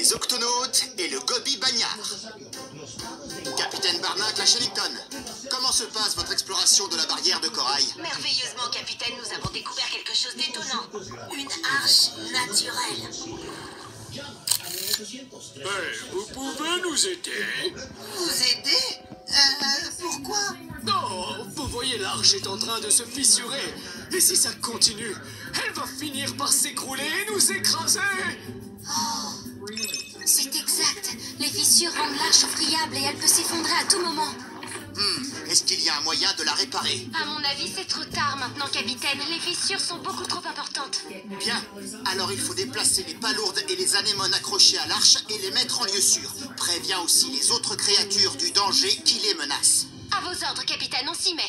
les Octonautes et le Gobi Bagnard. Capitaine Barnacle à Shellington, comment se passe votre exploration de la barrière de corail? Merveilleusement, capitaine, nous avons découvert quelque chose d'étonnant. Une arche naturelle. Vous pouvez nous aider? Vous aider? Pourquoi? Non, vous voyez, l'arche est en train de se fissurer. Et si ça continue, elle va finir par s'écrouler et nous écraser. C'est exact. Les fissures rendent l'arche friable et elle peut s'effondrer à tout moment. Est-ce qu'il y a un moyen de la réparer? À mon avis, c'est trop tard maintenant, capitaine. Les fissures sont beaucoup trop importantes. Bien, alors il faut déplacer les palourdes et les anémones accrochées à l'arche et les mettre en lieu sûr. Préviens aussi les autres créatures du danger qui les menacent. À vos ordres, capitaine, on s'y met.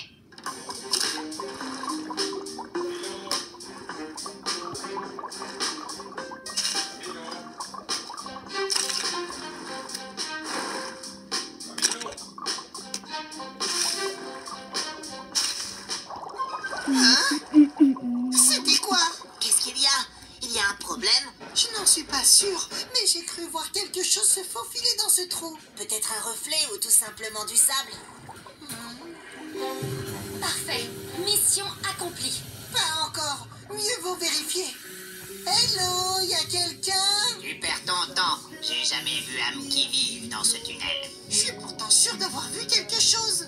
C'était quoi? Qu'est-ce qu'il y a? Il y a un problème? Je n'en suis pas sûre, mais j'ai cru voir quelque chose se faufiler dans ce trou. Peut-être un reflet ou tout simplement du sable? Parfait. Mission accomplie. Pas encore. Mieux vaut vérifier. Hello, y a quelqu'un? Tu perds ton temps. J'ai jamais vu âme qui vive dans ce tunnel. Je suis pourtant sûre d'avoir vu quelque chose.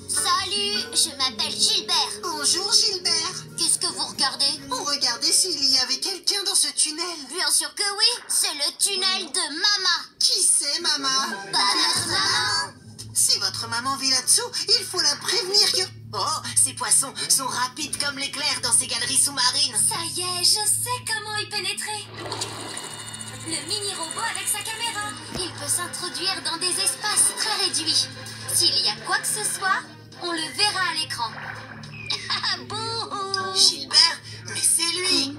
Salut, je m'appelle Gilbert. Bonjour Gilbert. Qu'est-ce que vous regardez? On regardait s'il y avait quelqu'un dans ce tunnel. Bien sûr que oui, c'est le tunnel de Mama. Qui c'est, maman? Notre maman. Si votre maman vit là-dessous, il faut la prévenir que... Oh, ces poissons sont rapides comme l'éclair dans ces galeries sous-marines. Ça y est, je sais comment y pénétrer. Le mini-robot avec sa caméra. Il peut s'introduire dans des espaces très réduits. S'il y a quoi que ce soit, on le verra à l'écran. Bouhou! Gilbert, mais c'est lui.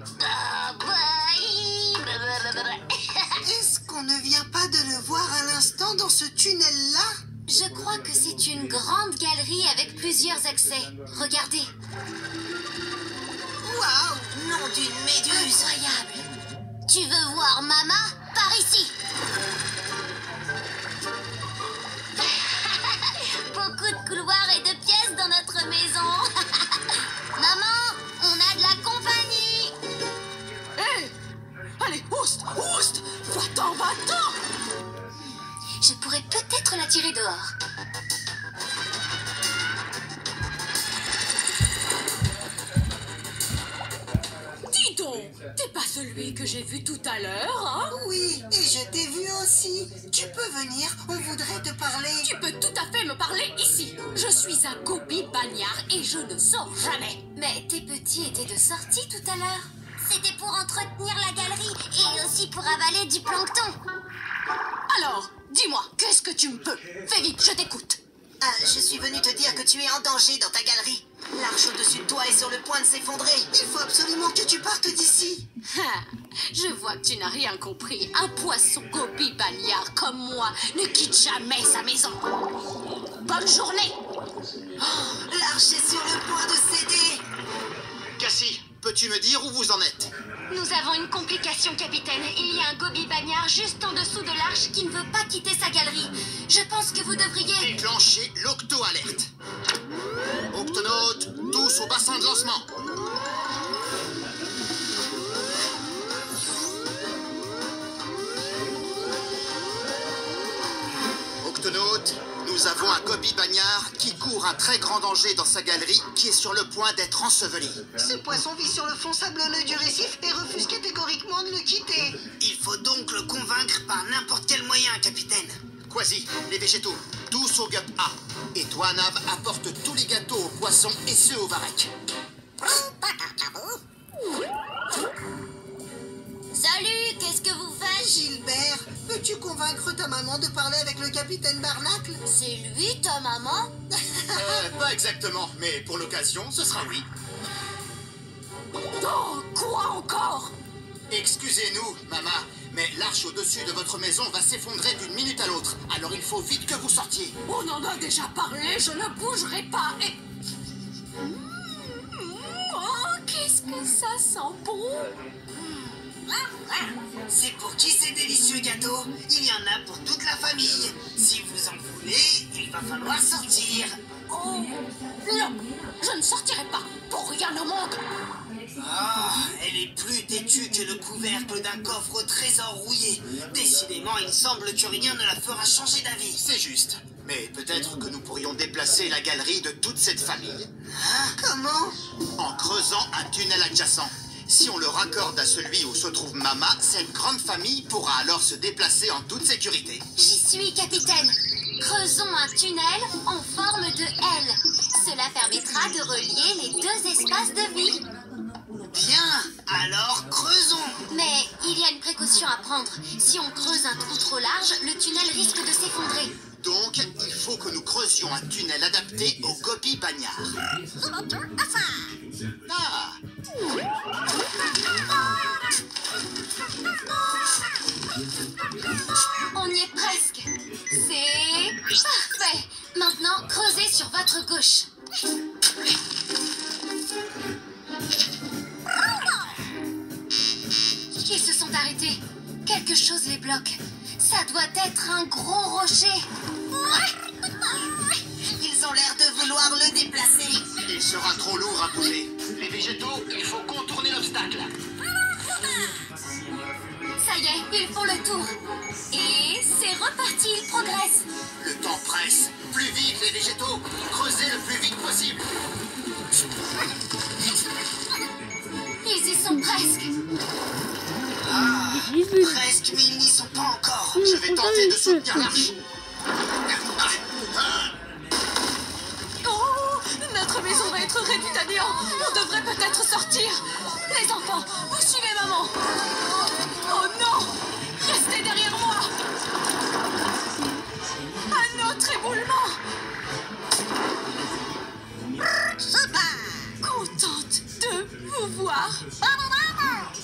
Est-ce qu'on ne vient pas de le voir à l'instant dans ce tunnel-là? Je crois que c'est une grande galerie avec plusieurs accès. Regardez. Waouh, nom d'une méduse. Incroyable. Tu veux voir Mama? Par ici. Beaucoup de couloirs et de pièces dans notre maison. Maman, on a de la compagnie. Hé! Allez, oust! Va-t'en! Je pourrais peut-être la tirer dehors. Dis donc, t'es pas celui que j'ai vu tout à l'heure, hein? Oui, et je t'ai vu aussi. Tu peux venir, on voudrait te parler. Tu peux tout à fait me parler ici. Je suis un Gobi Bagnard et je ne sors jamais. Mais tes petits étaient de sortie tout à l'heure. C'était pour entretenir la galerie et aussi pour avaler du plancton. Alors, dis-moi, qu'est-ce que tu me peux? Fais vite, je t'écoute. Je suis venu te dire que tu es en danger dans ta galerie. L'arche au-dessus de toi est sur le point de s'effondrer. Il faut absolument que tu partes d'ici. Je vois que tu n'as rien compris. Un poisson Gobi Bagnard comme moi ne quitte jamais sa maison. Bonne journée. L'arche est sur le point de céder. Cassie, peux-tu me dire où vous en êtes? Nous avons une complication, capitaine. Il y a un Gobi Bagnard juste en dessous de l'arche qui ne veut pas quitter sa galerie. Je pense que vous devriez... Déclenchez l'octo-alerte. Octonautes, tous au bassin de lancement. Octonautes, nous avons un Gobi Bagnard qui court un très grand danger dans sa galerie qui est sur le point d'être enseveli. Ce poisson vit sur le fond sablonneux du récif et refuse catégoriquement de le quitter. Il faut donc le convaincre par n'importe quel moyen, capitaine. Quasi, les végétaux, tous au gut A. Et toi, Nav, apporte tous les gâteaux aux poissons et ceux au varech. Salut, qu'est-ce que vous faites? Gilbert, peux-tu convaincre ta maman de parler avec le capitaine Barnacle? C'est lui, ta maman? Pas exactement, mais pour l'occasion, ce sera oui. Oh, quoi encore? Excusez-nous, maman, mais l'arche au-dessus de votre maison va s'effondrer d'une minute à l'autre. Alors il faut vite que vous sortiez. On en a déjà parlé, je ne bougerai pas et... Oh, qu'est-ce que ça sent bon. C'est pour qui ces délicieux gâteaux? Il y en a pour toute la famille. Si vous en voulez, il va falloir sortir. Oh, non, je ne sortirai pas pour rien au monde. Ah, elle est plus têtue que le couvercle d'un coffre au trésor rouillé. Décidément, il semble que rien ne la fera changer d'avis. C'est juste. Mais peut-être que nous pourrions déplacer la galerie de toute cette famille Hein? Comment? en creusant un tunnel adjacent. Si on le raccorde à celui où se trouve Mama, cette grande famille pourra alors se déplacer en toute sécurité. J'y suis, capitaine. Creusons un tunnel en forme de L. Cela permettra de relier les deux espaces de vie. Bien, alors creusons. Mais il y a une précaution à prendre. Si on creuse un trou trop large, le tunnel risque de s'effondrer. Donc, il faut que nous creusions un tunnel adapté au Gobi Bagnard. Ah, On y est presque. C'est parfait. Maintenant, creusez sur votre gauche. Ils se sont arrêtés. Quelque chose les bloque. Ça doit être un gros rocher. Ils ont l'air de vouloir le déplacer. il sera trop lourd à bouger. Les végétaux, il faut contourner l'obstacle. Ça y est, ils font le tour. Et c'est reparti, ils progressent. Le temps presse. Plus vite, les végétaux. Creusez le plus vite possible. Ils y sont presque. Presque, mais ils n'y sont pas encore. Je vais tenter de soutenir l'arche. Oh, notre maison va être réduite à néant. On devrait peut-être sortir. Les enfants, vous suivez maman. Oh non, restez derrière moi. Un autre éboulement. Contente de vous voir.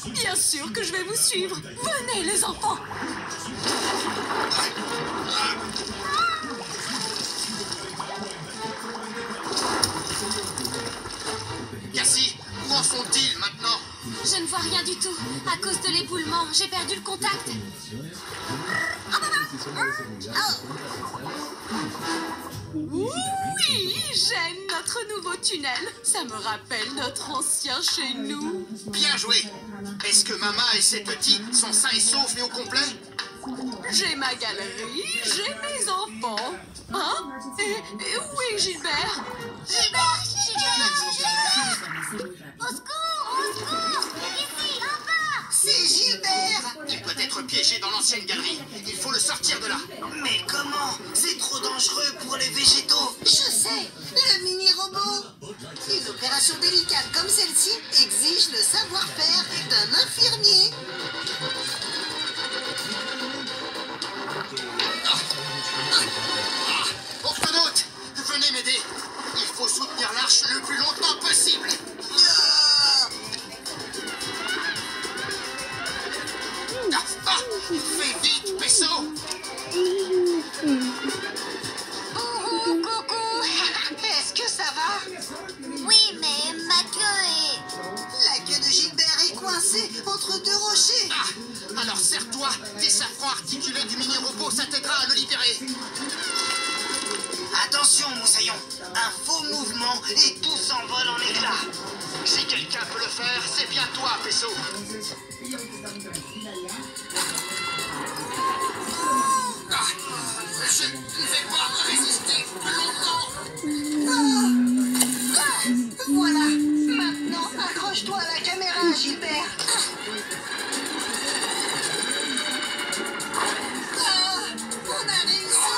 Bien sûr que je vais vous suivre. Venez les enfants. Cassie, où en sont-ils maintenant? Je ne vois rien du tout. À cause de l'éboulement, j'ai perdu le contact. Oui, j'aime notre nouveau tunnel. Ça me rappelle notre ancien chez nous. Bien joué. Est-ce que Mama et ses petits sont sains et saufs et au complet? J'ai ma galerie, j'ai mes enfants. Hein? Et où est Gilbert? Gilbert! Au secours! Au secours! Ici, en bas! C'est Gilbert. Il peut être piégé dans l'ancienne galerie. Il faut le sortir de là. Mais comment? C'est trop dangereux pour les végétaux. Je sais, le mini-robot. Une opération délicate comme celle-ci exige le savoir-faire d'un infirmier. Octonautes, venez m'aider. Il faut soutenir l'arche le plus longtemps possible. Fais vite, Pesso. Coucou! Est-ce que ça va? Oui, mais ma queue est... La queue de Gilbert est coincée entre deux rochers. Ah, alors serre-toi. Tes safrans articulés du mini-robot, ça t'aidera à le libérer. Attention, Moussaillon. Un faux mouvement et tout s'envole en éclats. Si quelqu'un peut le faire, c'est bien toi, Pesso. Je ne vais pas résister plus longtemps. Voilà. Maintenant, accroche-toi à la caméra, Gilbert. On a réussi.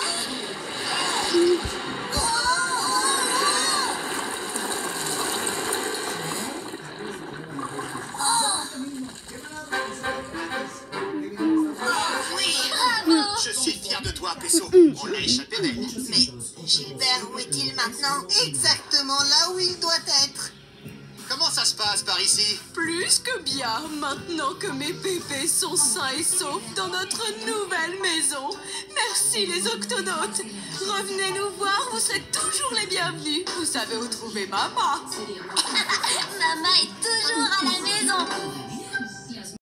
Oui. Bravo! Je suis fier de toi, Pesso. On a échappé belle. Mais Gilbert, où est-il maintenant? Exactement là où il doit être. Comment ça se passe par ici? Plus que bien, maintenant que mes bébés sont sains et saufs dans notre nouvelle maison. Merci les octonautes. Revenez nous voir, vous serez toujours les bienvenus. Vous savez où trouver Mama. Maman est toujours à la maison.